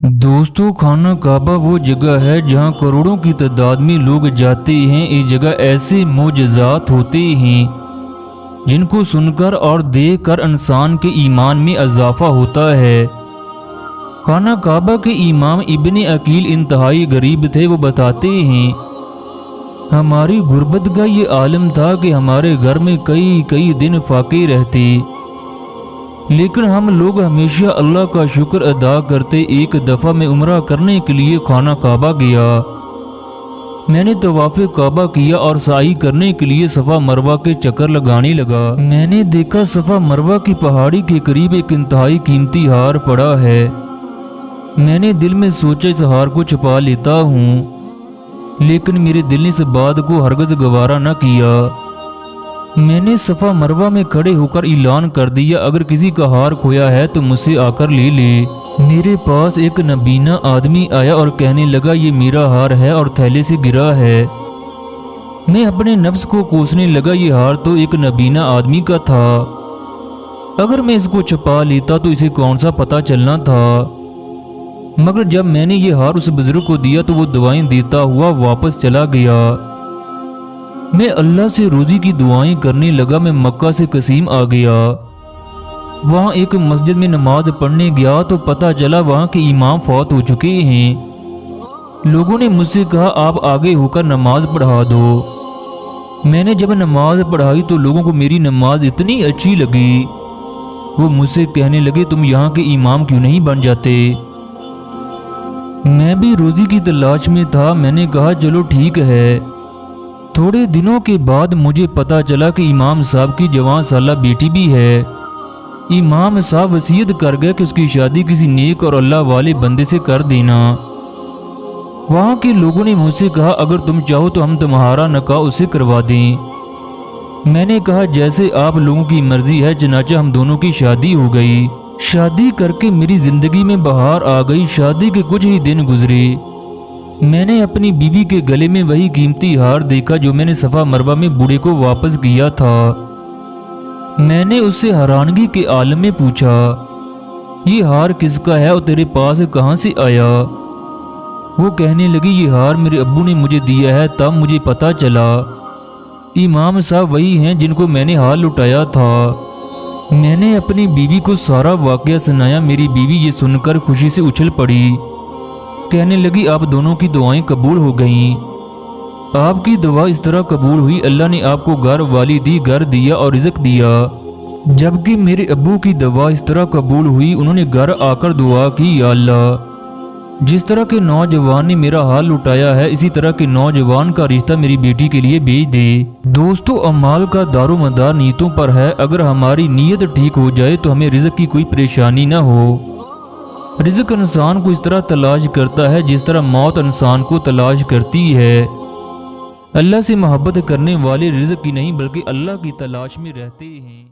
दोस्तों, खाना काबा वो जगह है जहाँ करोड़ों की तादाद में लोग जाते हैं। इस जगह ऐसे मोजज़ात होते हैं जिनको सुनकर और देखकर इंसान के ईमान में इजाफा होता है। खाना काबा के इमाम इब्ने अकील इंतहाई गरीब थे। वो बताते हैं, हमारी गुर्बत का ये आलम था कि हमारे घर में कई कई दिन फाके रहते, लेकिन हम लोग हमेशा अल्लाह का शुक्र अदा करते। एक दफ़ा मैं उम्रा करने के लिए खाना काबा गया। मैंने तवाफ़ काबा किया और साई करने के लिए सफ़ा मरवा के चक्कर लगाने लगा। मैंने देखा सफ़ा मरवा की पहाड़ी के करीब एक इंतहाई कीमती हार पड़ा है। मैंने दिल में सोचा इस हार को छुपा लेता हूँ, लेकिन मेरे दिल ने इस बात को हरगिज़ गवारा न किया। मैंने सफ़ा मरवा में खड़े होकर ऐलान कर दिया, अगर किसी का हार खोया है तो मुझसे आकर ले ले। मेरे पास एक नबीना आदमी आया और कहने लगा, ये मेरा हार है और थैले से गिरा है। मैं अपने नफ्स को कोसने लगा, ये हार तो एक नबीना आदमी का था। अगर मैं इसको छुपा लेता तो इसे कौन सा पता चलना था। मगर जब मैंने ये हार उस बुजुर्ग को दिया तो वो दुआएं देता हुआ वापस चला गया। मैं अल्लाह से रोज़ी की दुआएं करने लगा। मैं मक्का से कसीम आ गया। वहाँ एक मस्जिद में नमाज पढ़ने गया तो पता चला वहाँ के इमाम फौत हो चुके हैं। लोगों ने मुझसे कहा, आप आगे होकर नमाज पढ़ा दो। मैंने जब नमाज पढ़ाई तो लोगों को मेरी नमाज इतनी अच्छी लगी, वो मुझसे कहने लगे, तुम यहाँ के इमाम क्यों नहीं बन जाते। मैं भी रोज़ी की तलाश में था। मैंने कहा, चलो ठीक है। थोड़े दिनों के बाद मुझे पता चला कि इमाम साहब की जवान साला बेटी भी है। इमाम साहब वसीयत कर गए कि उसकी शादी किसी नेक और अल्लाह वाले बंदे से कर देना। वहाँ के लोगों ने मुझसे कहा, अगर तुम चाहो तो हम तुम्हारा निकाह उससे करवा दें। मैंने कहा, जैसे आप लोगों की मर्जी है। चनाचा हम दोनों की शादी हो गई। शादी करके मेरी जिंदगी में बहार आ गई। शादी के कुछ ही दिन गुजरे, मैंने अपनी बीवी के गले में वही कीमती हार देखा जो मैंने सफ़ा मरवा में बूढ़े को वापस किया था। मैंने उससे हैरानगी के आलम में पूछा, ये हार किसका है और तेरे पास कहाँ से आया। वो कहने लगी, ये हार मेरे अब्बू ने मुझे दिया है। तब मुझे पता चला इमाम साहब वही हैं जिनको मैंने हार लुटाया था। मैंने अपनी बीवी को सारा वाक़या सुनाया। मेरी बीवी ये सुनकर खुशी से उछल पड़ी, कहने लगी, आप दोनों की दुआएं कबूल हो गईं। आपकी दुआ इस तरह कबूल हुई, अल्लाह ने आपको घर वाली दी, घर दिया और रिज़्क दिया। जबकि मेरे अब्बू की दुआ इस तरह कबूल हुई, उन्होंने घर आकर दुआ की, या अल्लाह, जिस तरह के नौजवान ने मेरा हाल लुटाया है, इसी तरह के नौजवान का रिश्ता मेरी बेटी के लिए भेज दे। दोस्तों, अमाल का दारोमदार नीयतों पर है। अगर हमारी नीयत ठीक हो जाए तो हमें रिज़्क की कोई परेशानी न हो। रिज़्क इंसान को इस तरह तलाश करता है जिस तरह मौत इंसान को तलाश करती है। अल्लाह से मोहब्बत करने वाले रिज़्क की नहीं बल्कि अल्लाह की तलाश में रहते हैं।